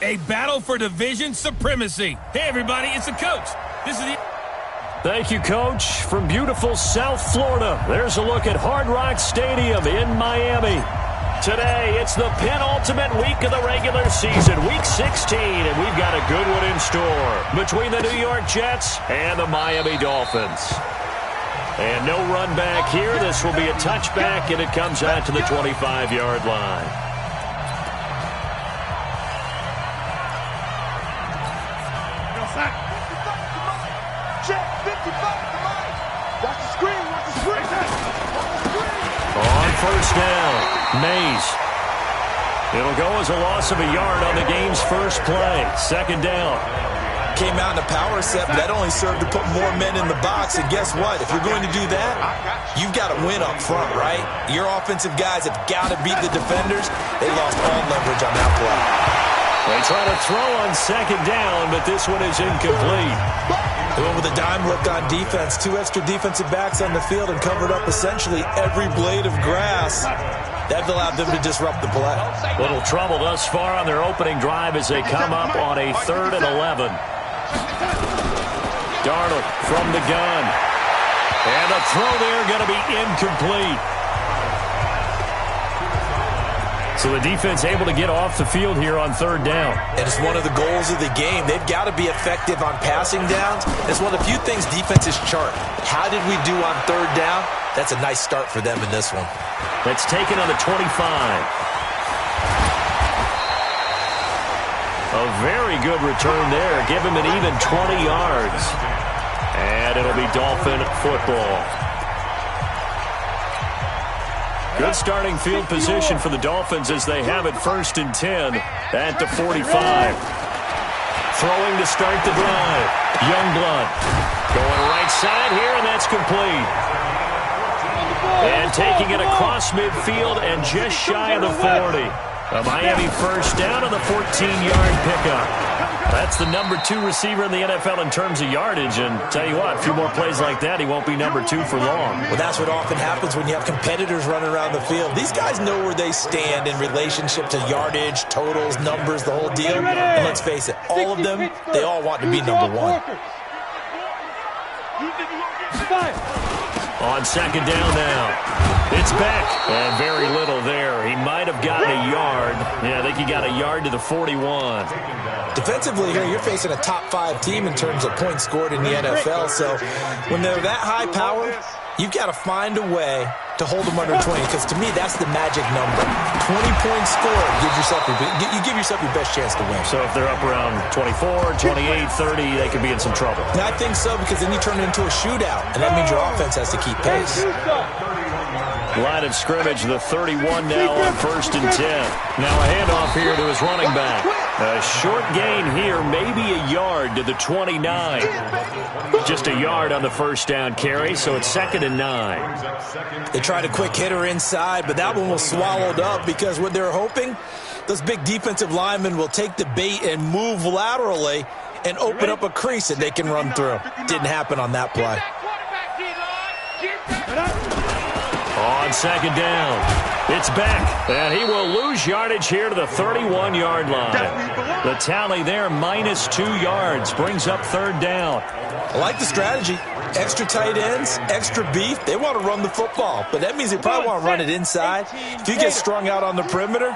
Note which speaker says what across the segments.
Speaker 1: A battle for division supremacy. Hey, everybody, it's the coach. This is the...
Speaker 2: Thank you, Coach. From beautiful South Florida, there's a look at Hard Rock Stadium in Miami. Today, it's the penultimate week of the regular season, Week 16, and we've got a good one in store between the New York Jets and the Miami Dolphins. And no run back here. This will be a touchback, and it comes out to the 25-yard line. On first down, Mays. It'll go as a loss of a yard on the game's first play. Second down.
Speaker 3: Came out in a power set, but that only served to put more men in the box. And guess what? If you're going to do that, you've got to win up front, right? Your offensive guys have got to beat the defenders. They lost all leverage on that play.
Speaker 2: They try to throw on second down, but this one is incomplete.
Speaker 3: They went with a dime look on defense. 2 extra defensive backs on the field and covered up essentially every blade of grass. That allowed them to disrupt the play.
Speaker 2: Little trouble thus far on their opening drive as they come up on a 3rd and 11. Darnold from the gun. And the throw there going to be incomplete. So the defense able to get off the field here on 3rd down.
Speaker 3: And it's one of the goals of the game. They've got to be effective on passing downs. It's one of the few things defenses chart. How did we do on 3rd down? That's a nice start for them in this one.
Speaker 2: That's taken on the 25. A very good return there. Give him an even 20 yards. And it'll be Dolphin football. Good starting field position for the Dolphins as they have it 1st and 10 at the 45. Throwing to start the drive. Youngblood going right side here, and that's complete. And taking it across midfield and just shy of the 40. A Miami first down on the 14-yard pickup. That's the number 2 receiver in the NFL in terms of yardage. And tell you what, a few more plays like that, he won't be number 2 for long.
Speaker 3: Well, that's what often happens when you have competitors running around the field. These guys know where they stand in relationship to yardage, totals, numbers, the whole deal. And let's face it, all of them, they all want to be number 1.
Speaker 2: On second down now. It's back. And very little there. He might have gotten a yard. Yeah, I think he got a yard to the 41.
Speaker 3: Defensively here, you're facing a top 5 team in terms of points scored in the NFL. So when they're that high power, you've got to find a way to hold them under 20. Because to me, that's the magic number. 20 points scored. You give yourself your best chance to win.
Speaker 2: So if they're up around 24, 28, 30, they could be in some trouble.
Speaker 3: And I think so, because then you turn it into a shootout. And that means your offense has to keep pace.
Speaker 2: Line of scrimmage, the 31 now on 1st and 10. Now a handoff here to his running back. A short gain here, maybe a yard to the 29. Just a yard on the first down carry, so it's 2nd and 9.
Speaker 3: They tried a quick hitter inside, but that one was swallowed up because what they're hoping, those big defensive linemen will take the bait and move laterally and open up a crease that they can run through. Didn't happen on that play.
Speaker 2: On second down, it's back, and he will lose yardage here to the 31-yard line. The tally there, minus 2 yards, brings up 3rd down.
Speaker 3: I like the strategy. Extra tight ends, extra beef. They want to run the football, but that means they probably want to run it inside. If you get strung out on the perimeter,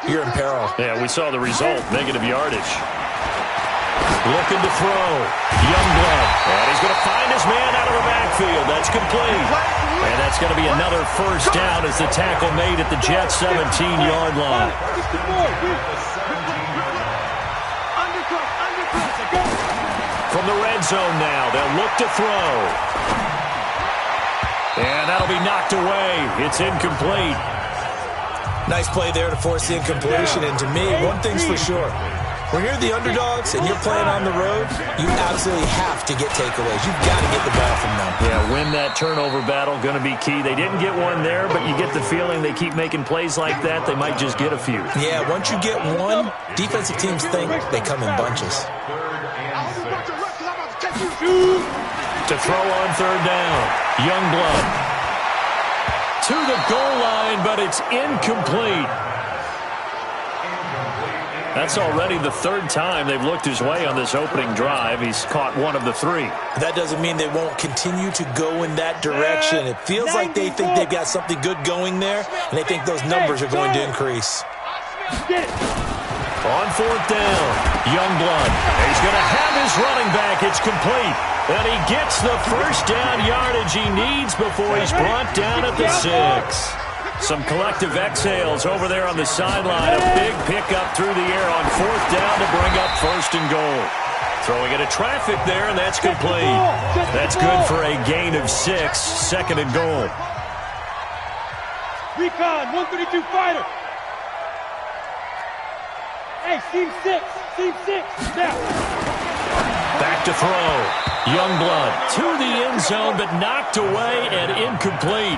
Speaker 3: you're in peril.
Speaker 2: Yeah, we saw the result, negative yardage. Looking to throw. Youngblood. And he's going to find his man out of the backfield. That's complete. And that's going to be another first down as the tackle made at the Jets' 17-yard line. From the red zone now, they'll look to throw. And that'll be knocked away. It's incomplete.
Speaker 3: Nice play there to force the incompletion. And to me, one thing's for sure. When you're the underdogs and you're playing on the road, you absolutely have to get takeaways. You've got to get the ball from them.
Speaker 2: Yeah, win that turnover battle, going to be key. They didn't get one there, but you get the feeling they keep making plays like that, they might just get a few.
Speaker 3: Yeah, once you get one, defensive teams think they come in bunches.
Speaker 2: To throw on 3rd down, Youngblood. To the goal line, but it's incomplete. That's already the third time they've looked his way on this opening drive. He's caught one of the three.
Speaker 3: That doesn't mean they won't continue to go in that direction. It feels like they think they've got something good going there, and they think those numbers are going to increase.
Speaker 2: On fourth down, Youngblood. He's going to have his running back. It's complete. And he gets the first down yardage he needs before he's brought down at the 6. Some collective exhales over there on the sideline. A big pickup through the air on fourth down to bring up first and goal. Throwing into traffic there, and that's complete. That's good for a gain of 6, second and goal.
Speaker 4: Recon, 132 fighter. Hey, team 6, now.
Speaker 2: Back to throw. Youngblood to the end zone, but knocked away and incomplete.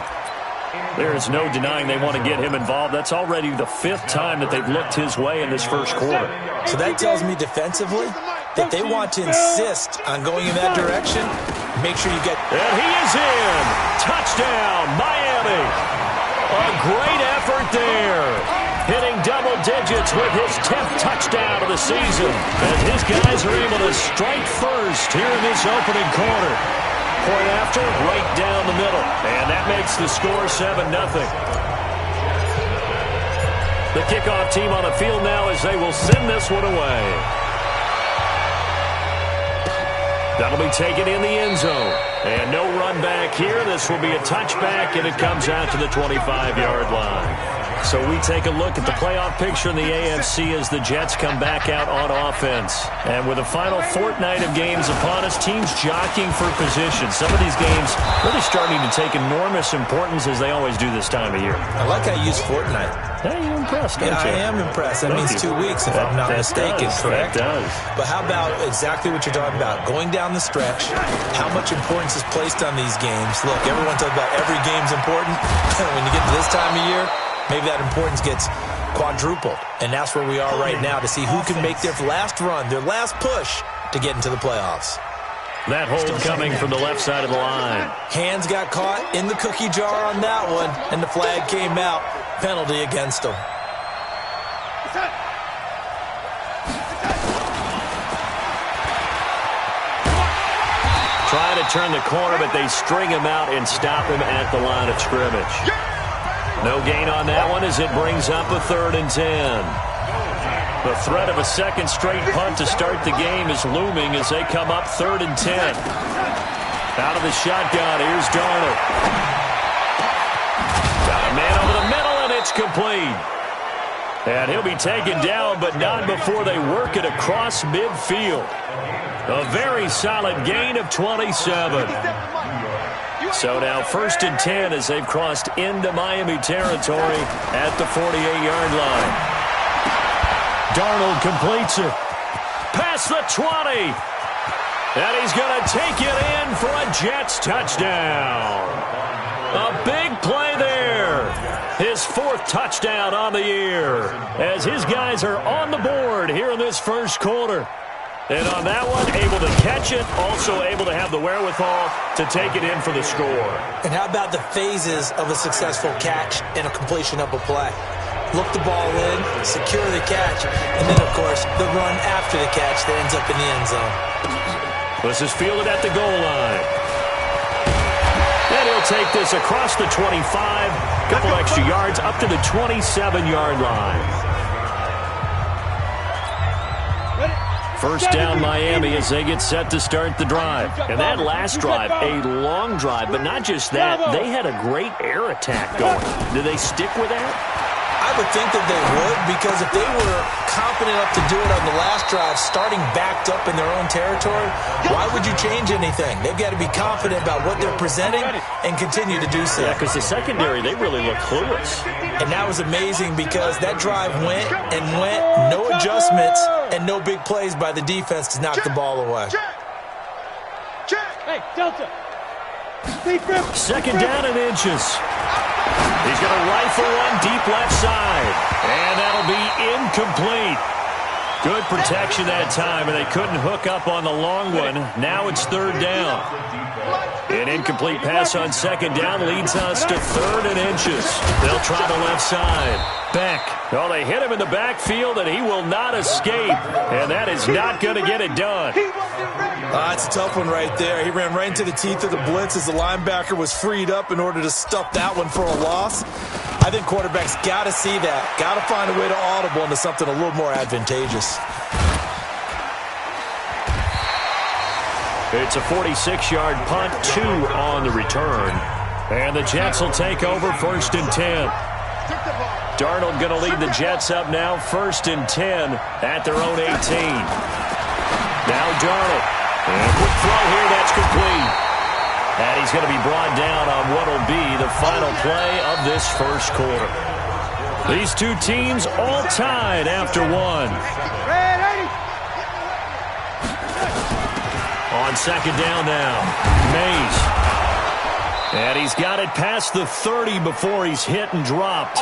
Speaker 2: There's no denying they want to get him involved. That's already the 5th time that they've looked his way in this first quarter.
Speaker 3: So that tells me defensively that they want to insist on going in that direction. Make sure you get...
Speaker 2: And he is in. Touchdown, Miami. A great effort there. Hitting double digits with his 10th touchdown of the season. As his guys are able to strike first here in this opening quarter. Point after, right down the middle. And that makes the score 7-0. The kickoff team on the field now as they will send this one away. That'll be taken in the end zone. And no run back here. This will be a touchback, and it comes out to the 25-yard line. So we take a look at the playoff picture in the AFC as the Jets come back out on offense. And with the final fortnight of games upon us, teams jockeying for position. Some of these games really starting to take enormous importance as they always do this time of year.
Speaker 3: I like how you use fortnight.
Speaker 2: Hey, you're impressed, aren't you?
Speaker 3: I am impressed. That means 2 weeks, if I'm not mistaken, correct?
Speaker 2: That does.
Speaker 3: But how about exactly what you're talking about? Going down the stretch, how much importance is placed on these games? Look, everyone talks about every game's important. When you get to this time of year, maybe that importance gets quadrupled. And that's where we are right now to see who can make their last run, their last push to get into the playoffs.
Speaker 2: That hold coming from the left side of the line.
Speaker 3: Hands got caught in the cookie jar on that one, and the flag came out. Penalty against them.
Speaker 2: Trying to turn the corner, but they string him out and stop him at the line of scrimmage. No gain on that one as it brings up a 3rd and 10. The threat of a second straight punt to start the game is looming as they come up 3rd and 10. Out of the shotgun, here's Darnold. Got a man over the middle, and it's complete. And he'll be taken down, but not before they work it across midfield. A very solid gain of 27. So now 1st and 10 as they've crossed into Miami territory at the 48-yard line. Darnold completes it. Past the 20. And he's going to take it in for a Jets touchdown. A big play there. His 4th touchdown on the year as his guys are on the board here in this first quarter. And on that one, able to catch it, also able to have the wherewithal to take it in for the score.
Speaker 3: And how about the phases of a successful catch and a completion of a play? Look the ball in, secure the catch, and then, of course, the run after the catch that ends up in the end zone.
Speaker 2: This is fielded at the goal line. And he'll take this across the 25, couple extra yards up to the 27-yard line. First down Miami as they get set to start the drive. And that last drive, a long drive, but not just that, they had a great air attack going. Do they stick with that?
Speaker 3: I would think that they would, because if they were confident enough to do it on the last drive, starting backed up in their own territory, why would you change anything? They've got to be confident about what they're presenting and continue to do so.
Speaker 2: Yeah, because the secondary, they really look clueless.
Speaker 3: And that was amazing because that drive went and went, no adjustments, and no big plays by the defense to knock the ball away.
Speaker 4: Hey, Delta.
Speaker 2: 2nd down and inches. He's going to rifle one deep left side. And that'll be incomplete. Good protection that time, and they couldn't hook up on the long one. Now it's 3rd down. An incomplete pass on second down leads us to 3rd and inches. They'll try the left side. Beck. Oh, they hit him in the backfield, and he will not escape. And that is not going to get it done.
Speaker 3: It's a tough one right there. He ran right into the teeth of the blitz as the linebacker was freed up in order to stuff that one for a loss. I think quarterbacks got to see that. Got to find a way to audible into something a little more advantageous.
Speaker 2: It's a 46-yard punt, 2 on the return. And the Jets will take over 1st and 10. Darnold going to lead the Jets up now, 1st and 10 at their own 18. Now Darnold. And a quick throw here, that's complete. And he's going to be brought down on what will be the final play of this first quarter. These two teams all tied after 1. On second down now, Mays. And he's got it past the 30 before he's hit and dropped.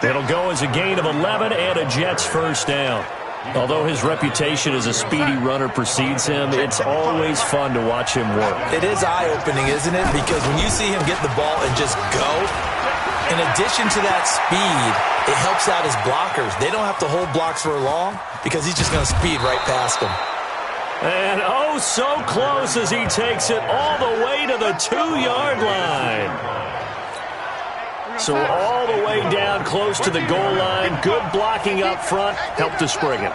Speaker 2: It'll go as a gain of 11 and a Jets first down. Although his reputation as a speedy runner precedes him, it's always fun to watch him work.
Speaker 3: It is eye-opening, isn't it? Because when you see him get the ball and just go, in addition to that speed, it helps out his blockers. They don't have to hold blocks for long because he's just going to speed right past them.
Speaker 2: And oh, so close as he takes it all the way to the 2-yard line. So all the way down close to the goal line. Good blocking up front. Helped to spring him.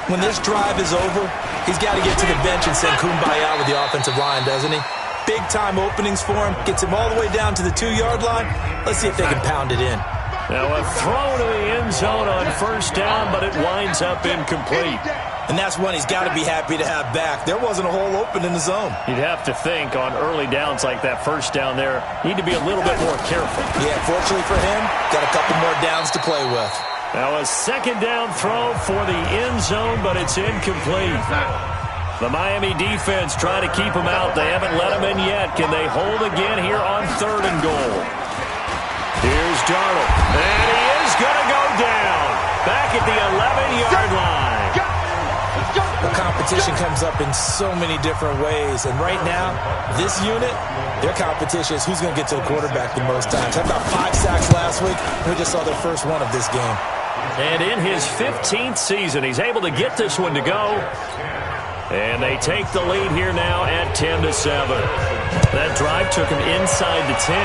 Speaker 3: When this drive is over, he's got to get to the bench and send Kumbaya with the offensive line, doesn't he? Big-time openings for him. Gets him all the way down to the 2-yard line. Let's see if they can pound it in.
Speaker 2: Now a throw to the end zone on first down, but it winds up incomplete.
Speaker 3: And that's one he's got to be happy to have back. There wasn't a hole open in the zone.
Speaker 2: You'd have to think on early downs like that first down there, need to be a little bit more careful.
Speaker 3: Yeah, fortunately for him, got a couple more downs to play with.
Speaker 2: Now a second down throw for the end zone, but it's incomplete. The Miami defense trying to keep him out. They haven't let him in yet. Can they hold again here on 3rd and goal? Here's Darnold. And he is going to go down. Back at the 11-yard line.
Speaker 3: The competition comes up in so many different ways. And right now, this unit, their competition is who's going to get to the quarterback the most times. Had about 5 sacks last week. We just saw their first one of this game.
Speaker 2: And in his 15th season, he's able to get this one to go. And they take the lead here now at 10-7. That drive took him inside the 10.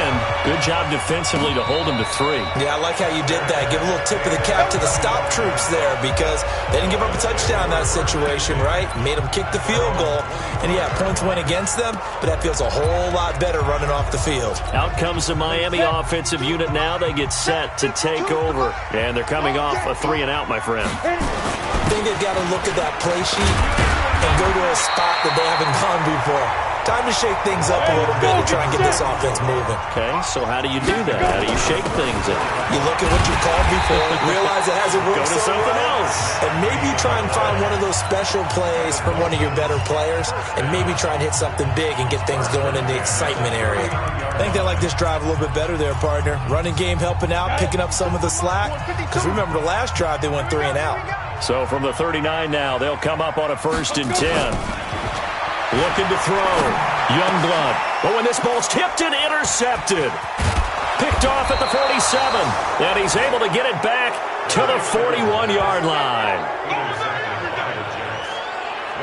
Speaker 2: Good job defensively to hold him to 3.
Speaker 3: Yeah, I like how you did that. Give a little tip of the cap to the stop troops there because they didn't give up a touchdown in that situation, right? Made them kick the field goal. And, yeah, points went against them, but that feels a whole lot better running off the field.
Speaker 2: Out comes the Miami offensive unit now. They get set to take over. And they're coming off a 3-and-out, my friend.
Speaker 3: I think they've got to look at that play sheet and go to a spot that they haven't gone before. Time to shake things up a little bit to try and get this offense moving.
Speaker 2: Okay, so how do you do that? How do you shake things up?
Speaker 3: You look at what you called before, realize it hasn't worked.
Speaker 2: Go to something else.
Speaker 3: And maybe try and find one of those special plays from one of your better players, and maybe try and hit something big and get things going in the excitement area. I think they like this drive a little bit better there, partner. Running game helping out, picking up some of the slack. Because remember, the last drive, they went 3-and-out.
Speaker 2: So from the 39 now, they'll come up on a 1st and 10. Looking to throw. Youngblood. Oh, and this ball's tipped and intercepted. Picked off at the 47. And he's able to get it back to the 41-yard line.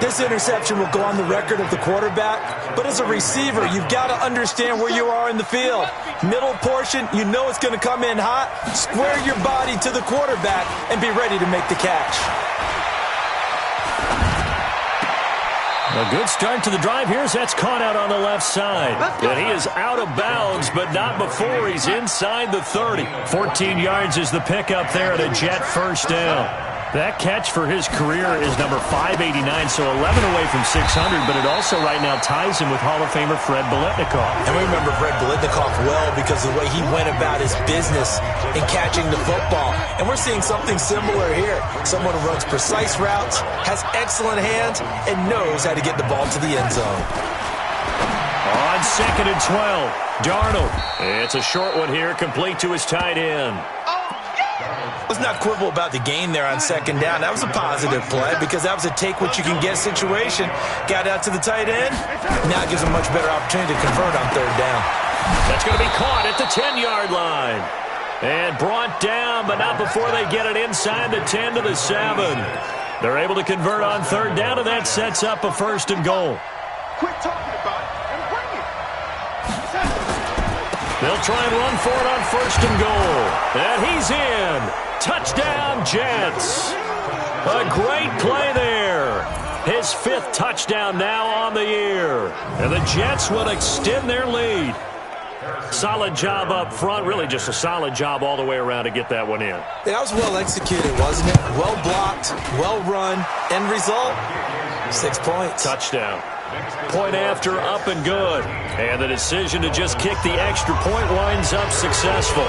Speaker 3: This interception will go on the record of the quarterback, but as a receiver, you've got to understand where you are in the field. Middle portion, you know it's going to come in hot. Square your body to the quarterback and be ready to make the catch.
Speaker 2: A good start to the drive here as that's caught out on the left side. And he is out of bounds, but not before he's inside the 30. 14 yards is the pickup there at a Jet first down. That catch for his career is number 589, so 11 away from 600, but it also right now ties him with Hall of Famer Fred Biletnikoff.
Speaker 3: And we remember Fred Biletnikoff well because of the way he went about his business in catching the football. And we're seeing something similar here. Someone who runs precise routes, has excellent hands, and knows how to get the ball to the end zone.
Speaker 2: On 2nd and 12, Darnold. It's a short one here, complete to his tight end.
Speaker 3: Let's not quibble about the gain there on second down. That was a positive play because that was a take-what-you-can-get situation. Got out to the tight end. Now it gives them a much better opportunity to convert on third down.
Speaker 2: That's going to be caught at the 10-yard line. And brought down, but not before they get it inside the 10 to the 7. They're able to convert on third down, and that sets up a 1st and goal.
Speaker 5: Quit talking about it and bring it.
Speaker 2: They'll try and run for it on 1st and goal. And he's in. Touchdown, Jets. A great play there. His 5th touchdown now on the year. And the Jets will extend their lead. Solid job up front. Really just a solid job all the way around to get that one in.
Speaker 3: That was well executed, wasn't it? Well blocked, well run. End result, 6 points.
Speaker 2: Touchdown. Point after, up and good. And the decision to just kick the extra point winds up successful.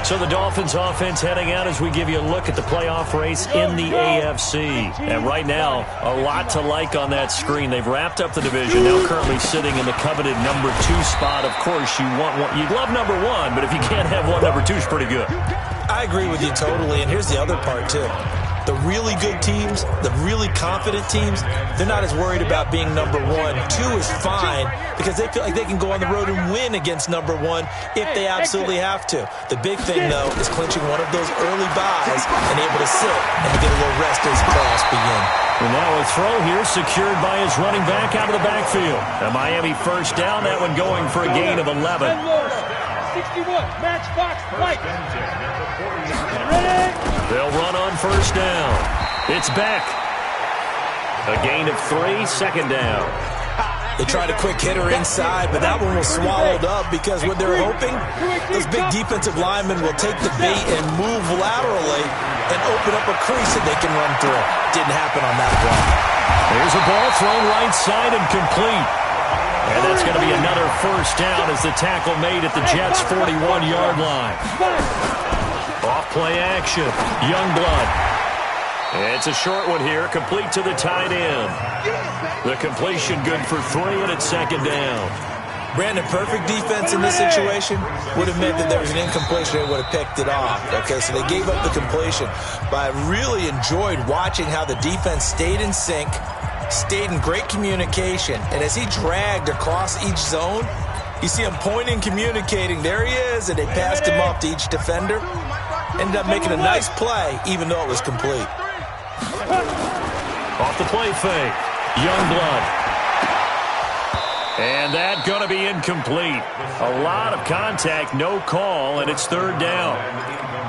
Speaker 2: So the Dolphins offense heading out as we give you a look at the playoff race in the AFC. And right now, a lot to like on that screen. They've wrapped up the division, now currently sitting in the coveted number 2 spot. Of course, you'd love number 1, but if you can't have one, number 2 is pretty good.
Speaker 3: I agree with you totally, and here's the other part, too. The really good teams, the really confident teams, they're not as worried about being number 1. 2 is fine because they feel like they can go on the road and win against number 1 if they absolutely have to. The big thing, though, is clinching one of those early buys and able to sit and get a little rest as the playoffs begin.
Speaker 2: And now a throw here secured by his running back out of the backfield. A Miami 1st down, that one going for a gain of 11.
Speaker 4: 61, matchbox, right. Ready?
Speaker 2: They'll run on 1st down. It's Beck. A gain of 3, 2nd down.
Speaker 3: They tried a quick hitter inside, but that one was swallowed up because what they're hoping, those big defensive linemen will take the bait and move laterally and open up a crease that they can run through. Didn't happen on that play.
Speaker 2: There's a ball thrown right side and complete. And that's going to be another 1st down as the tackle made at the Jets' 41-yard line. Off play action. Youngblood. It's a short one here, complete to the tight end. The completion good for 3, and it's 2nd down.
Speaker 3: Brandon, perfect defense in this situation would have meant that there was an incompletion. They would have picked it off. Okay, so they gave up the completion. But I really enjoyed watching how the defense stayed in sync, stayed in great communication, and as he dragged across each zone, you see him pointing, communicating. There he is, and they passed him off to each defender. Ended up making a nice play, even though it was complete.
Speaker 2: Off the play fake. Youngblood. And that going to be incomplete. A lot of contact, no call, and it's 3rd down.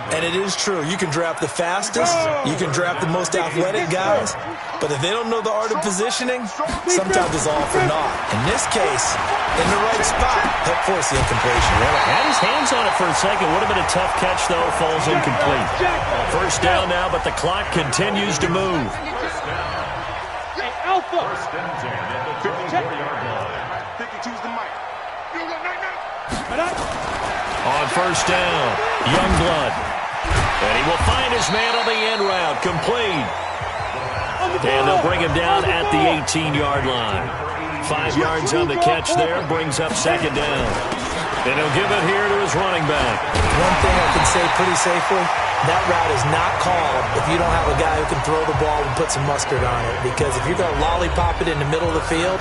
Speaker 3: And it is true. You can draft the fastest. You can draft the most athletic guys. But if they don't know the art of positioning, sometimes it's all for naught. In this case, in the right spot, he'll force the incompletion.
Speaker 2: Had his hands on it for a second. Would have been a tough catch, though. Falls incomplete. 1st down now, but the clock continues to move.
Speaker 4: Hey, Alpha.
Speaker 2: On 1st down, Youngblood. And he will find his man on the end route. Complete. And they'll bring him down at the 18-yard line. 5 yards on the catch there, brings up 2nd down. And he'll give it here to his running back.
Speaker 3: One thing I can say pretty safely, that route is not called if you don't have a guy who can throw the ball and put some mustard on it. Because if you're going to lollipop it in the middle of the field,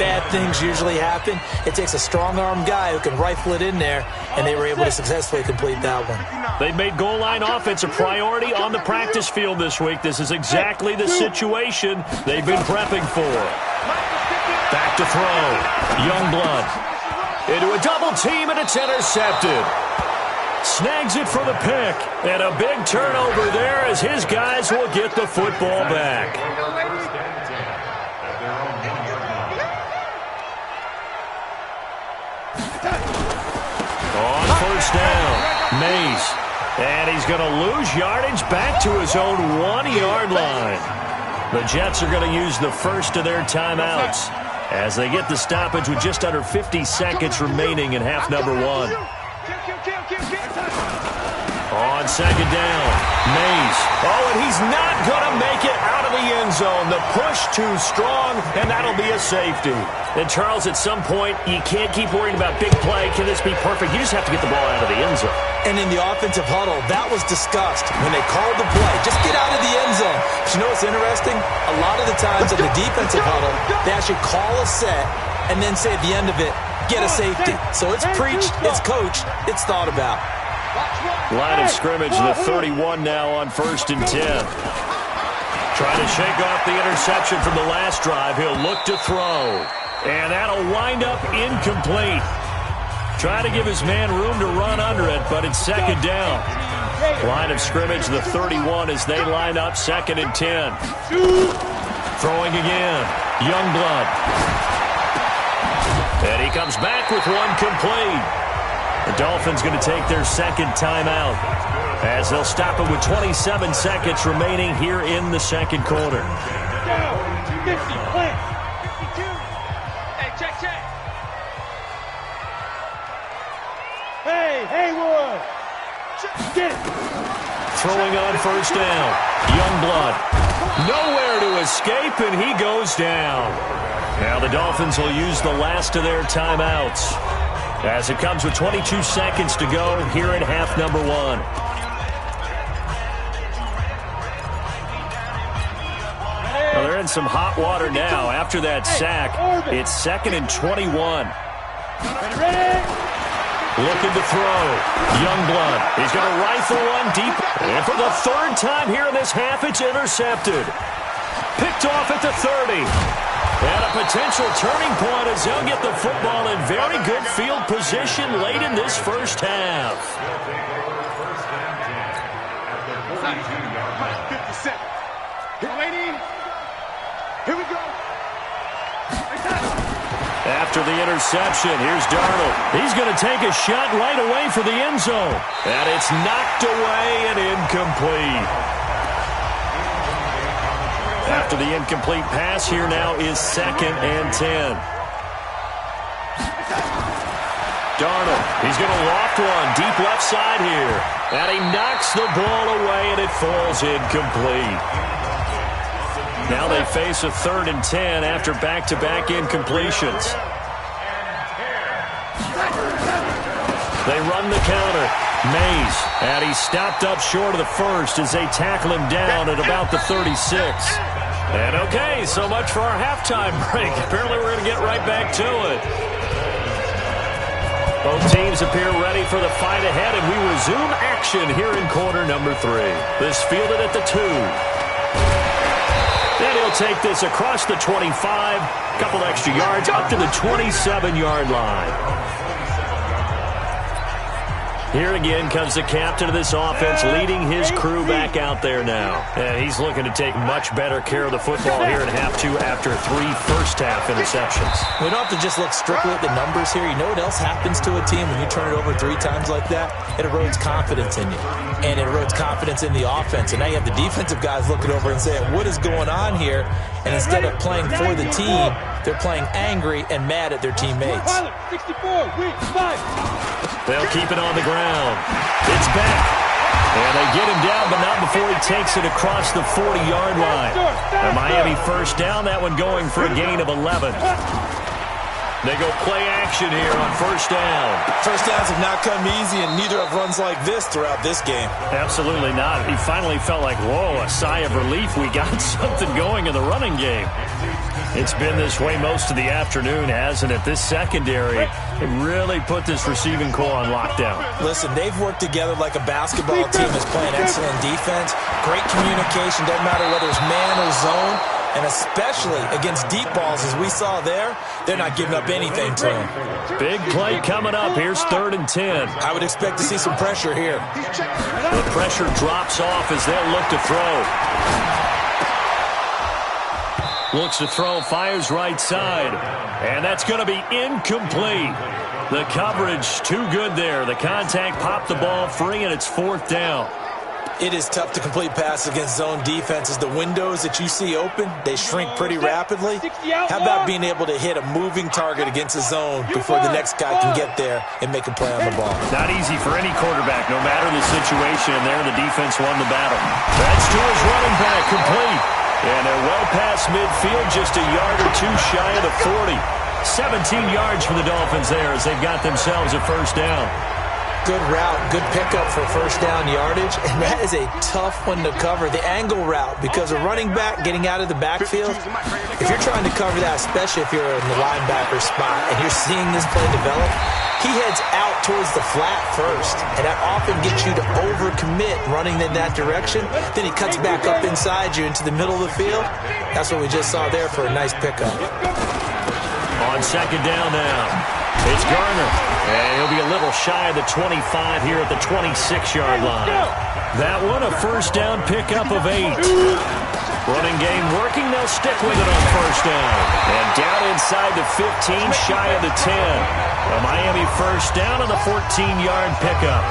Speaker 3: bad things usually happen. It takes a strong-armed guy who can rifle it in there, and they were able to successfully complete that one.
Speaker 2: They've made goal line offense a priority on the practice field this week. This is exactly the situation they've been prepping for. Back to throw. Youngblood into a double team, and it's intercepted. Snags it for the pick, and a big turnover there as his guys will get the football back. On 1st down, Mays. And he's going to lose yardage back to his own 1-yard line. The Jets are going to use the first of their timeouts as they get the stoppage with just under 50 seconds remaining in half number 1. On second down, Mays. Oh, and he's not going to make it out of the end zone. The push too strong, and that'll be a safety. And, Charles, at some point, you can't keep worrying about big play. Can this be perfect? You just have to get the ball out of the end zone.
Speaker 3: And in the offensive huddle, that was discussed when they called the play. Just get out of the end zone. But you know what's interesting? A lot of the times in the defensive huddle, they actually call a set and then say at the end of it, get a safety. So it's preached, it's coached, it's thought about.
Speaker 2: Line of scrimmage, the 31 now on 1st and 10. Trying to shake off the interception from the last drive. He'll look to throw. And that'll wind up incomplete. Trying to give his man room to run under it, but it's second down. Line of scrimmage, the 31 as they line up 2nd and 10. Throwing again. Youngblood. And he comes back with one complete. The Dolphins going to take their second timeout as they'll stop it with 27 seconds remaining here in the second quarter.
Speaker 4: 50, play. 52. Hey, check. Hey, Haywood. Get it.
Speaker 2: Throwing on 1st down. Youngblood. Nowhere to escape, and he goes down. Now the Dolphins will use the last of their timeouts as it comes with 22 seconds to go here in half number 1. Well, they're in some hot water now. After that sack, it's 2nd and 21. Looking to throw. Youngblood. He's going to rifle one deep. And for the 3rd time here in this half, it's intercepted. Picked off at the 30. And a potential turning point as they'll get the football in very good field position late in this first half.
Speaker 5: 57. Here, lady. Here we go.
Speaker 2: After the interception, here's Darnold. He's going to take a shot right away for the end zone. And it's knocked away and incomplete. After the incomplete pass, here now is 2nd and 10. Darnold, he's going to loft one deep left side here. And he knocks the ball away, and it falls incomplete. Now they face a 3rd and 10 after back-to-back incompletions. They run the counter. Mays, and he's stopped up short of the 1st as they tackle him down at about the 36. And okay, so much for our halftime break. Apparently we're going to get right back to it. Both teams appear ready for the fight ahead, and we resume action here in quarter number 3. This fielded at the 2. And he'll take this across the 25, couple extra yards up to the 27-yard line. Here again comes the captain of this offense, leading his crew back out there now. And he's looking to take much better care of the football here in half 2 after 3 first-half interceptions.
Speaker 3: We don't have to just look strictly at the numbers here. You know what else happens to a team when you turn it over 3 times like that? It erodes confidence in you. And it erodes confidence in the offense. And now you have the defensive guys looking over and saying, what is going on here? And instead of playing for the team, they're playing angry and mad at their teammates.
Speaker 4: 64, weak, 5.
Speaker 2: They'll keep it on the ground. It's back. And they get him down, but not before he takes it across the 40-yard line. A Miami 1st down, that one going for a gain of 11. They go play action here on 1st down.
Speaker 3: First downs have not come easy, and neither have runs like this throughout this game.
Speaker 2: Absolutely not. He finally felt like, whoa, a sigh of relief. We got something going in the running game. It's been this way most of the afternoon, hasn't it? This secondary, it really put this receiving core on lockdown.
Speaker 3: Listen, they've worked together like a basketball team that's playing excellent defense. Great communication, doesn't matter whether it's man or zone. And especially against deep balls, as we saw there, they're not giving up anything to them.
Speaker 2: Big play coming up. Here's 3rd and 10.
Speaker 3: I would expect to see some pressure here.
Speaker 2: The pressure drops off as they'll look to throw. Looks to throw, fires right side. And that's going to be incomplete. The coverage too good there. The contact popped the ball free, and it's 4th down.
Speaker 3: It is tough to complete passes against zone defenses. The windows that you see open, they shrink pretty rapidly. How about being able to hit a moving target against a zone before the next guy can get there and make a play on the ball?
Speaker 2: Not easy for any quarterback, no matter the situation, and there the defense won the battle. That's to his running back, complete. And they're well past midfield, just a yard or two shy of the 40. 17 yards for the Dolphins there as they've got themselves a first down.
Speaker 3: Good route, good pickup for first down yardage, and that is a tough one to cover. The angle route, because a running back getting out of the backfield, if you're trying to cover that, especially if you're in the linebacker spot and you're seeing this play develop, he heads out towards the flat first, and that often gets you to overcommit running in that direction. Then he cuts back up inside you into the middle of the field. That's what we just saw there for a nice pickup.
Speaker 2: On second down now, it's Garner. And he'll be a little shy of the 25 here at the 26-yard line. That one, a first down pickup of 8. Running game working, they'll stick with it on first down. And down inside the 15, shy of the 10. A Miami first down on the 14-yard pickup.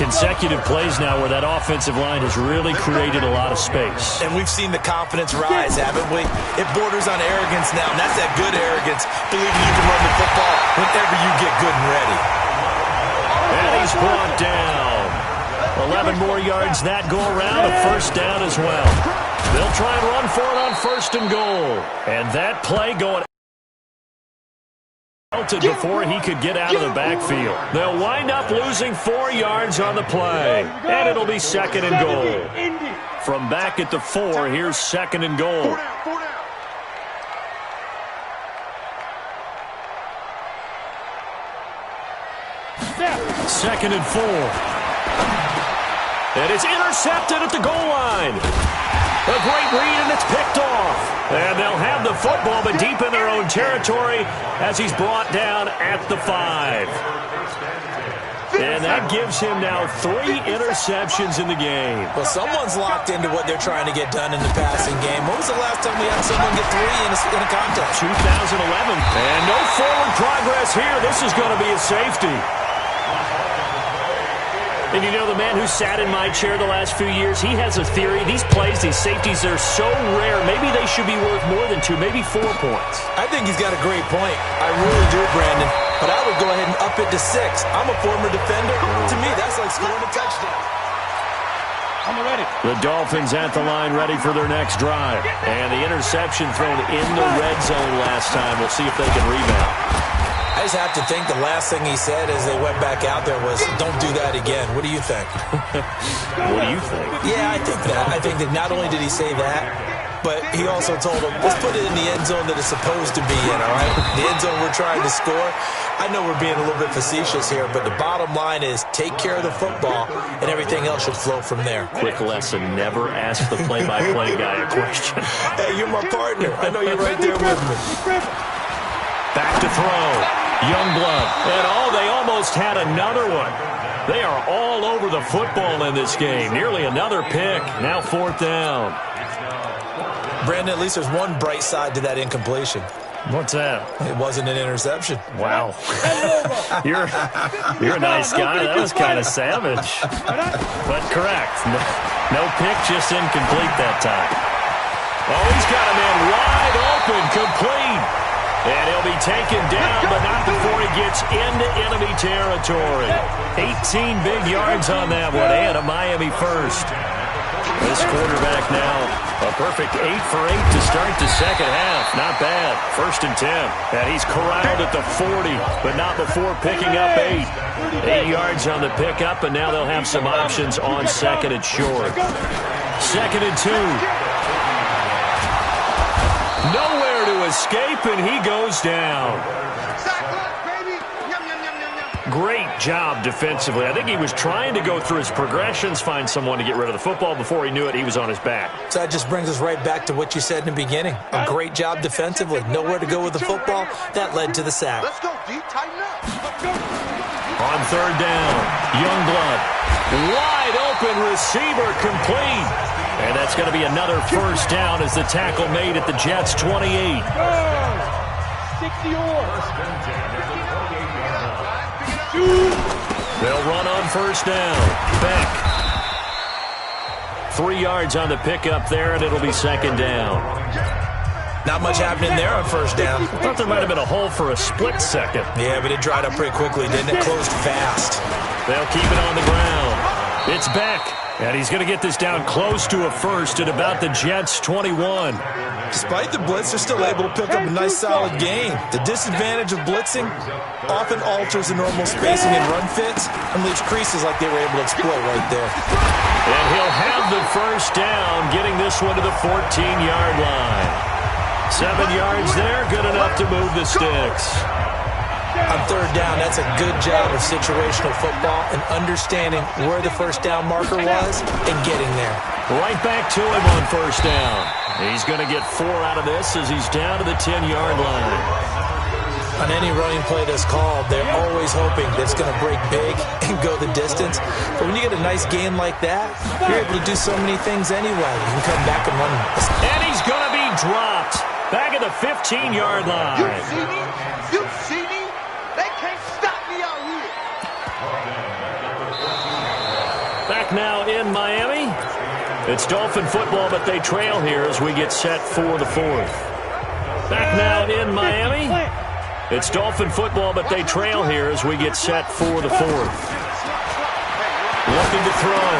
Speaker 2: Consecutive plays now where that offensive line has really created a lot of space.
Speaker 3: And we've seen the confidence rise, haven't we? It borders on arrogance now, and that's that good arrogance, believing you can run the football whenever you get good and ready.
Speaker 2: And he's brought down. 11 more yards that go around, a first down as well. They'll try and run for it on first and goal. And that play going before he could get out of the backfield. They'll wind up losing 4 yards on the play. And it'll be second and goal. From back at the 4, here's second and goal. Second and 4. And it's intercepted at the goal line. A great read, and it's picked off. And they'll have the football, but deep in their own territory as he's brought down at the 5. And that gives him now 3 interceptions in the game.
Speaker 3: Well, someone's locked into what they're trying to get done in the passing game. When was the last time we had someone get 3 in a contest?
Speaker 2: 2011. And no forward progress here. This is going to be a safety. And you know, the man who sat in my chair the last few years, he has a theory. These plays, these safeties, they're so rare. Maybe they should be worth more than 2, maybe 4 points.
Speaker 3: I think he's got a great point. I really do, Brandon. But I would go ahead and up it to 6. I'm a former defender. To me, that's like scoring a touchdown.
Speaker 4: I'm ready.
Speaker 2: The Dolphins at the line ready for their next drive. And the interception thrown in the red zone last time. We'll see if they can rebound.
Speaker 3: I just have to think the last thing he said as they went back out there was, don't do that again. What do you think?
Speaker 2: What do you think?
Speaker 3: Yeah, I think that. I think that not only did he say that, but he also told him, let's put it in the end zone that it's supposed to be in, all right? The end zone we're trying to score. I know we're being a little bit facetious here, but the bottom line is take care of the football, and everything else should flow from there.
Speaker 2: Quick lesson, never ask the play-by-play guy a question.
Speaker 3: Hey, you're my partner. I know you're right there with me.
Speaker 2: Back to throw. Youngblood. And they almost had another one. They are all over the football in this game. Nearly another pick. Now 4th down.
Speaker 3: Brandon, at least there's one bright side to that incompletion.
Speaker 2: What's that?
Speaker 3: It wasn't an interception.
Speaker 2: Wow. You're a nice guy. That was kind of savage. But correct. No pick, just incomplete that time. Oh, he's got a man wide open, complete. And he'll be taken down, but not before he gets into enemy territory. 18 big yards on that one, and a Miami first. This quarterback now, a perfect 8 for 8 to start the second half. Not bad. 1st and 10. And he's corralled at the 40, but not before picking up 8. 8 yards on the pickup, and now they'll have some options on second and short. 2nd and 2. Nowhere to escape, and he goes down. Great job defensively. I think he was trying to go through his progressions, find someone to get rid of the football. Before he knew it, he was on his back.
Speaker 3: So that just brings us right back to what you said in the beginning. A great job defensively. Nowhere to go with the football. That led to the sack.
Speaker 5: Let's go, D. Tighten up.
Speaker 2: On 3rd down, Youngblood. Wide open receiver, complete. And that's going to be another first down as the tackle made at the Jets' 28.
Speaker 4: 60 yards.
Speaker 2: They'll run on first down. Beck. 3 yards on the pickup there, and it'll be second down.
Speaker 3: Not much happening there on first down.
Speaker 2: I thought there might have been a hole for a split second.
Speaker 3: Yeah, but it dried up pretty quickly, didn't it? Closed fast.
Speaker 2: They'll keep it on the ground. It's Beck, and he's going to get this down close to a first at about the Jets' 21.
Speaker 3: Despite the blitz, they're still able to pick up a nice, solid gain. The disadvantage of blitzing often alters the normal spacing and run fits and leaves creases like they were able to exploit right there.
Speaker 2: And he'll have the first down, getting this one to the 14-yard line. 7 yards there, good enough to move the sticks.
Speaker 3: On third down, that's a good job of situational football and understanding where the first down marker was and getting there.
Speaker 2: Right back to him on first down. He's going to get 4 out of this as he's down to the 10-yard line.
Speaker 3: On any running play that's called, they're always hoping that it's going to break big and go the distance. But when you get a nice gain like that, you're able to do so many things anyway. You can come back and run.
Speaker 2: And he's going to be dropped back at the 15-yard line.
Speaker 5: You see me? You see me? They can't stop me out here.
Speaker 2: Back now in Miami. It's Dolphin football, but they trail here as we get set for the 4th. Back now in Miami. It's Dolphin football, but they trail here as we get set for the 4th. Looking to throw.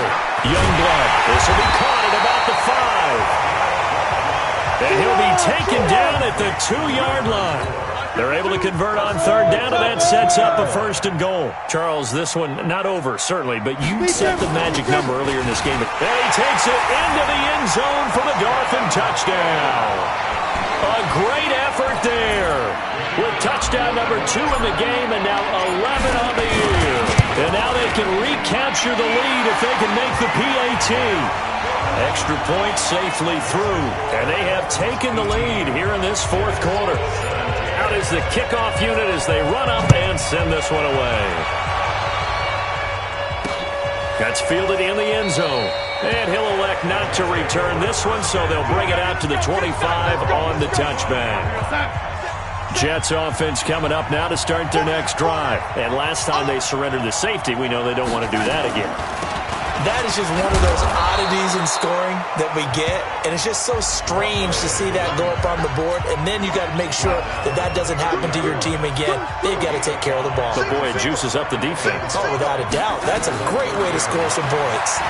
Speaker 2: Youngblood. This will be caught at about the 5. And he'll be taken down at the 2-yard line. They're able to convert on third down, and that sets up a 1st and goal. Charles, this one not over, certainly, but you set the magic number earlier in this game. And he takes it into the end zone for the Dolphin touchdown. A great effort there with touchdown number 2 in the game, and now 11 on the year. And now they can recapture the lead if they can make the PAT. Extra point safely through, and they have taken the lead here in this 4th quarter. Out is the kickoff unit as they run up and send this one away. That's fielded in the end zone, and he'll elect not to return this one, so they'll bring it out to the 25 on the touchback. Jets offense coming up now to start their next drive. And last time they surrendered the safety, we know they don't want to do that again.
Speaker 3: That is just one of those oddities in scoring that we get, and it's just so strange to see that go up on the board, and then you got to make sure that that doesn't happen to your team again. They've got to take care of the ball.
Speaker 2: But boy, it juices up the defense.
Speaker 3: Oh, without a doubt. That's a great way to score some points.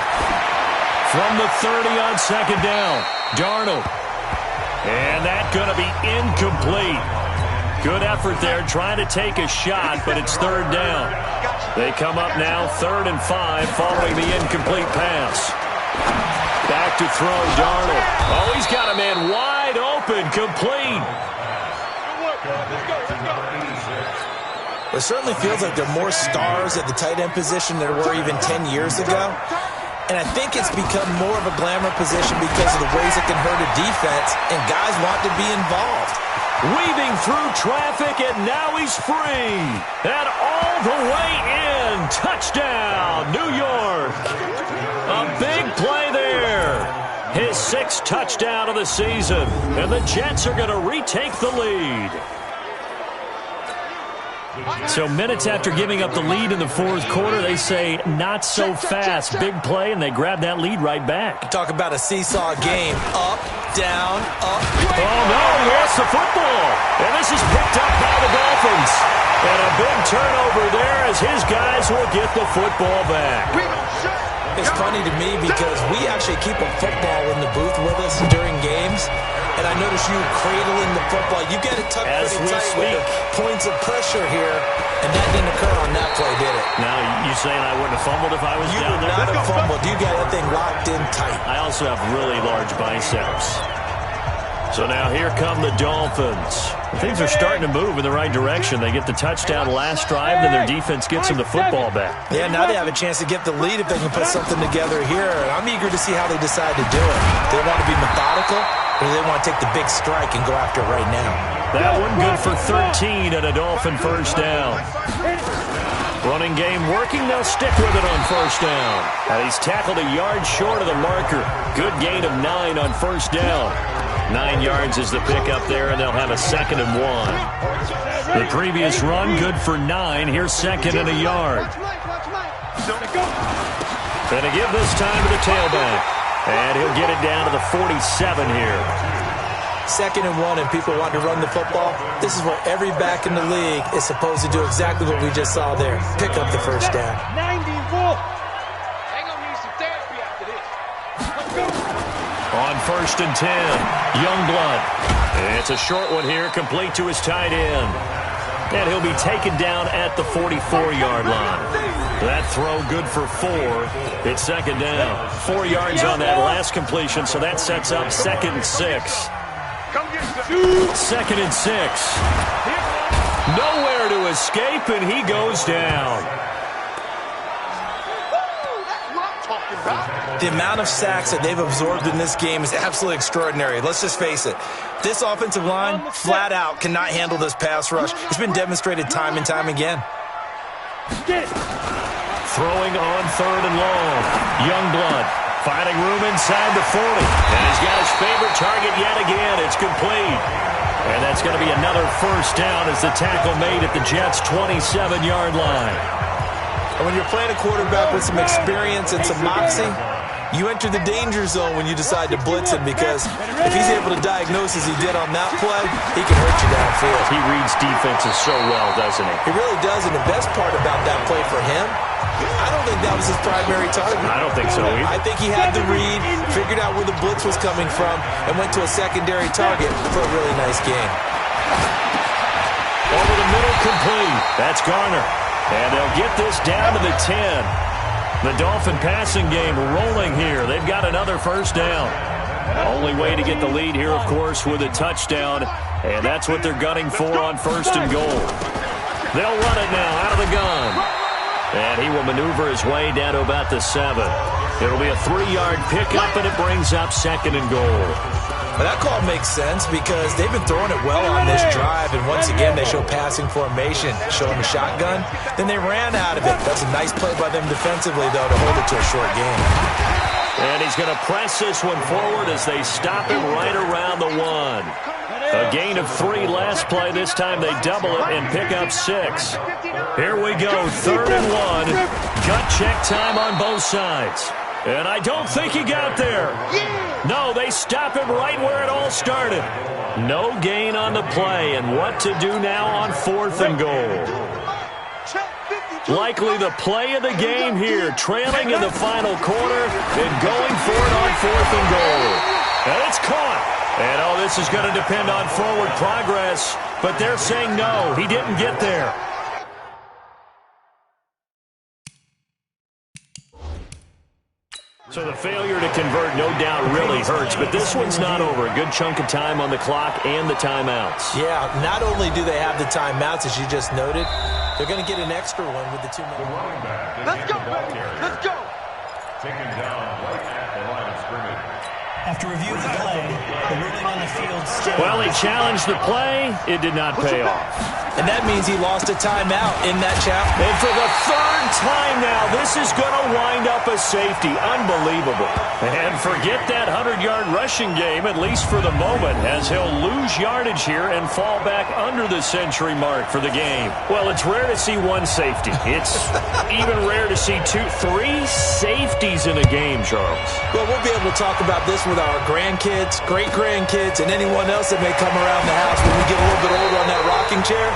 Speaker 2: From the 30 on second down, Darnold. And that's going to be incomplete. Good effort there, trying to take a shot, but it's third down. They come up now, 3rd and 5, following the incomplete pass. Back to throw, Darnold. Oh, he's got a man wide open, complete.
Speaker 3: It certainly feels like there are more stars at the tight end position than there were even 10 years ago. And I think it's become more of a glamour position because of the ways it can hurt a defense, and guys want to be involved.
Speaker 2: Weaving through traffic, and now he's free. And all the way in. Touchdown, New York. A big play there. His 6th touchdown of the season. And the Jets are going to retake the lead. So minutes after giving up the lead in the 4th quarter, they say not so fast. Big play, and they grab that lead right back.
Speaker 3: Talk about a seesaw game. Up, down, up.
Speaker 2: Oh, no, he lost the football. And this is picked up by the Dolphins. And a big turnover there as his guys will get the football back.
Speaker 3: It's funny to me because we actually keep a football in the booth with us during games. And I notice you cradling the football. You get it tucked pretty tight with the points of pressure here. And that didn't occur on that play, did it?
Speaker 2: Now, you saying I wouldn't have fumbled if I was down there?
Speaker 3: You would not have fumbled. You got that thing locked in tight.
Speaker 2: I also have really large biceps. So now here come the Dolphins. Things are starting to move in the right direction. They get the touchdown last drive, then their defense gets them the football back.
Speaker 3: Yeah, now they have a chance to get the lead if they can put something together here. And I'm eager to see how they decide to do it. Do they want to be methodical, or do they want to take the big strike and go after it right now?
Speaker 2: That one good for 13 and a Dolphin first down. Running game working. They'll stick with it on first down. And he's tackled a yard short of the marker. Good gain of 9 on first down. 9 yards is the pickup there, and they'll have a 2nd and 1. The previous run good for 9. Here's 2nd and a yard. And to give this time to the tailback. And he'll get it down to the 47 here.
Speaker 3: 2nd and 1 and people want to run the football. This is where every back in the league is supposed to do exactly what we just saw there. Pick up the first down.
Speaker 5: 90 Wolf. They're going to need some therapy after this. Let's go.
Speaker 2: On 1st and 10, Youngblood. It's a short one here, complete to his tight end. And he'll be taken down at the 44-yard line. That throw good for 4. It's 2nd down. 4 yards on that last completion, so that sets up 2nd and 6. 2nd and 6. Nowhere to escape, and he goes down.
Speaker 3: The amount of sacks that they've absorbed in this game is absolutely extraordinary. Let's just face it. This offensive line, flat out, cannot handle this pass rush. It's been demonstrated time and time again.
Speaker 2: Throwing on 3rd and long. Youngblood finding room inside the 40. And he's got his favorite target yet again. It's complete. And that's going to be another first down as the tackle made at the Jets' 27-yard line.
Speaker 3: And when you're playing a quarterback with some experience and some moxie, you enter the danger zone when you decide to blitz him, because if he's able to diagnose as he did on that play, he can hurt you downfield.
Speaker 2: He reads defenses so well, doesn't he?
Speaker 3: He really does, and the best part about that play for him, I don't think that was his primary target.
Speaker 2: I don't think so either.
Speaker 3: I think he had the read, figured out where the blitz was coming from, and went to a secondary target for a really nice gain.
Speaker 2: Over the middle, complete. That's Garner. And they'll get this down to the 10. The Dolphin passing game rolling here. They've got another first down. Only way to get the lead here, of course, with a touchdown. And that's what they're gunning for on 1st and goal. They'll run it now out of the gun. And he will maneuver his way down to about the 7. It'll be a 3-yard pickup, and it brings up 2nd and goal.
Speaker 3: But that call makes sense because they've been throwing it well on this drive, and once again they show passing formation, showing the shotgun. Then they ran out of it. That's a nice play by them defensively, though, to hold it to a short gain.
Speaker 2: And he's going to press this one forward as they stop him right around the 1. A gain of 3 last play. This time they double it and pick up 6. Here we go, 3rd and 1. Gut check time on both sides. And I don't think he got there. No, they stop him right where it all started. No gain on the play, and what to do now on 4th and goal. Likely the play of the game here, trailing in the final quarter and going for it on 4th and goal. And it's caught. And, oh, this is going to depend on forward progress, but they're saying no, he didn't get there. So the failure to convert, no doubt, really hurts, but this one's not over. A good chunk of time on the clock and the timeouts.
Speaker 3: Yeah, not only do they have the timeouts, as you just noted, they're going to get an extra one with the 2 minutes.
Speaker 5: Let's go, baby. Let's go.
Speaker 6: Taken down right at the line of scrimmage.
Speaker 7: After review of the play, the ruling on the field still...
Speaker 2: Well, he challenged the play. It did not pay off.
Speaker 3: And that means he lost a timeout in that chapter.
Speaker 2: And for the 3rd time now, this is going to wind up a safety. Unbelievable. And forget that 100-yard rushing game, at least for the moment, as he'll lose yardage here and fall back under the century mark for the game. Well, it's rare to see 1 safety. It's even rare to see 3 safeties in a game, Charles.
Speaker 3: Well, we'll be able to talk about this with our grandkids, great-grandkids, and anyone else that may come around the house when we get a little bit older on that rocking chair.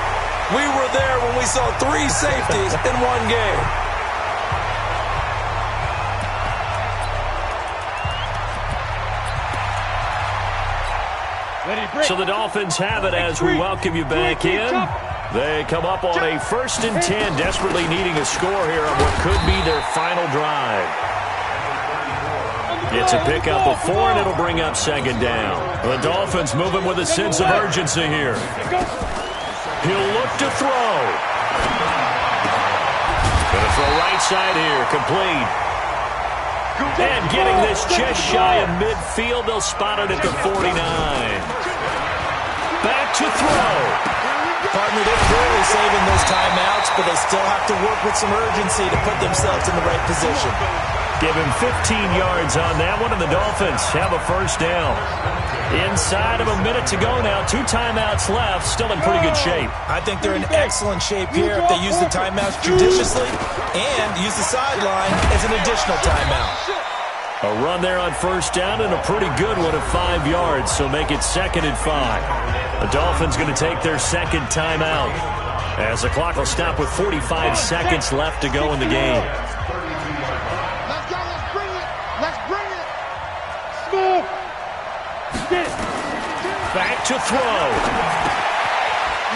Speaker 3: We were there when we saw 3 safeties in 1 game.
Speaker 2: So the Dolphins have it as we welcome you back in. They come up on a 1st and 10, desperately needing a score here on what could be their final drive. It's a pickup of 4, and it'll bring up 2nd down. The Dolphins moving with a sense of urgency here. He'll look to throw. Gonna throw right side here, complete. And getting this just shy of midfield, they'll spot it at the 49. Back to throw.
Speaker 3: Partner, they're clearly saving those timeouts, but they still have to work with some urgency to put themselves in the right position.
Speaker 2: Give him 15 yards on that one, and the Dolphins have a first down. Inside of a minute to go now, 2 timeouts left, still in pretty good shape.
Speaker 3: I think they're in excellent shape here if they use the timeouts judiciously and use the sideline as an additional timeout.
Speaker 2: A run there on first down and a pretty good one at 5 yards, so make it 2nd and 5. The Dolphins going to take their second timeout as the clock will stop with 45 seconds left to go in the game.
Speaker 5: Let's go. Let's bring it. Let's bring it. Smooth.
Speaker 2: Back to throw.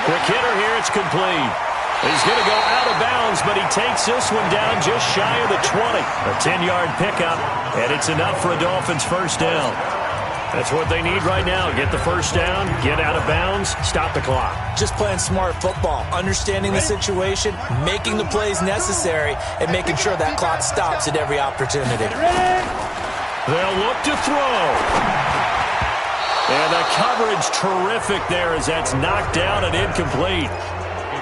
Speaker 2: Quick hitter here. It's complete. He's going to go out of bounds, but he takes this one down just shy of the 20. A 10-yard pickup, and it's enough for a Dolphins first down. That's what they need right now. Get the first down, get out of bounds, stop the clock.
Speaker 3: Just playing smart football, understanding the situation, making the plays necessary, and making sure that clock stops at every opportunity.
Speaker 2: They'll look to throw. And the coverage terrific there as that's knocked down and incomplete.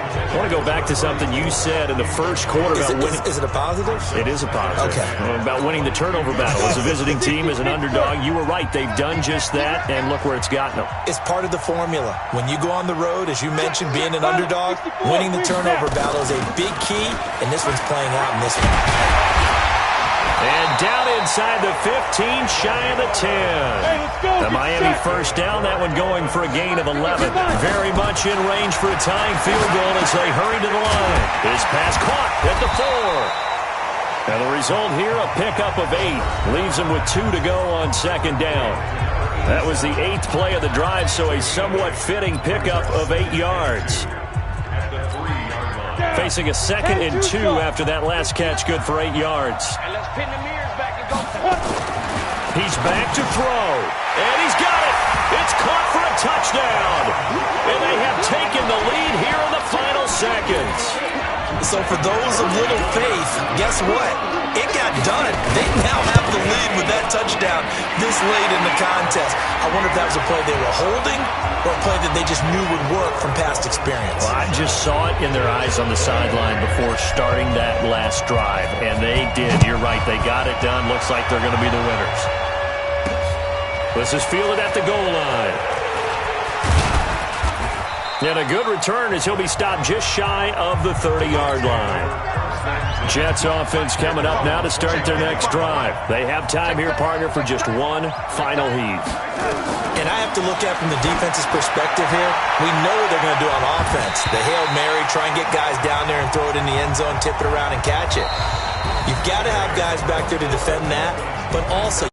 Speaker 2: I want to go back to something you said in the first quarter about winning.
Speaker 3: Is it a positive?
Speaker 2: It is a positive.
Speaker 3: Okay.
Speaker 2: About winning the turnover battle. As a visiting team, as an underdog, you were right. They've done just that, and look where it's gotten them.
Speaker 3: It's part of the formula. When you go on the road, as you mentioned, being an underdog, winning the turnover battle is a big key, and this one's playing out in this one.
Speaker 2: And down inside the 15, shy of the 10. The Miami first down, that one going for a gain of 11. Very much in range for a tying field goal as they hurry to the line. His pass caught at the 4. And the result here, a pickup of 8. Leaves him with 2 to go on second down. That was the 8th play of the drive, so a somewhat fitting pickup of 8 yards. Facing a 2nd and 2 after that last catch, good for 8 yards.
Speaker 4: And let's pin the mirrors back and go.
Speaker 2: He's back to throw, and he's got it. It's caught for a touchdown. And they have taken the lead here in the final seconds.
Speaker 3: So for those of little faith, guess what? It got done. They now have the lead with that touchdown this late in the contest. I wonder if that was a play they were holding or a play that they just knew would work from past experience.
Speaker 2: Well, I just saw it in their eyes on the sideline before starting that last drive, and they did. You're right. They got it done. Looks like they're going to be the winners. This is fielded at the goal line. And a good return as he'll be stopped just shy of the 30-yard line. Jets offense coming up now to start their next drive. They have time here, partner, for just one final heave.
Speaker 3: And I have to look at from the defense's perspective here. We know what they're going to do on offense. The Hail Mary, try and get guys down there and throw it in the end zone, tip it around and catch it. You've got to have guys back there to defend that, but also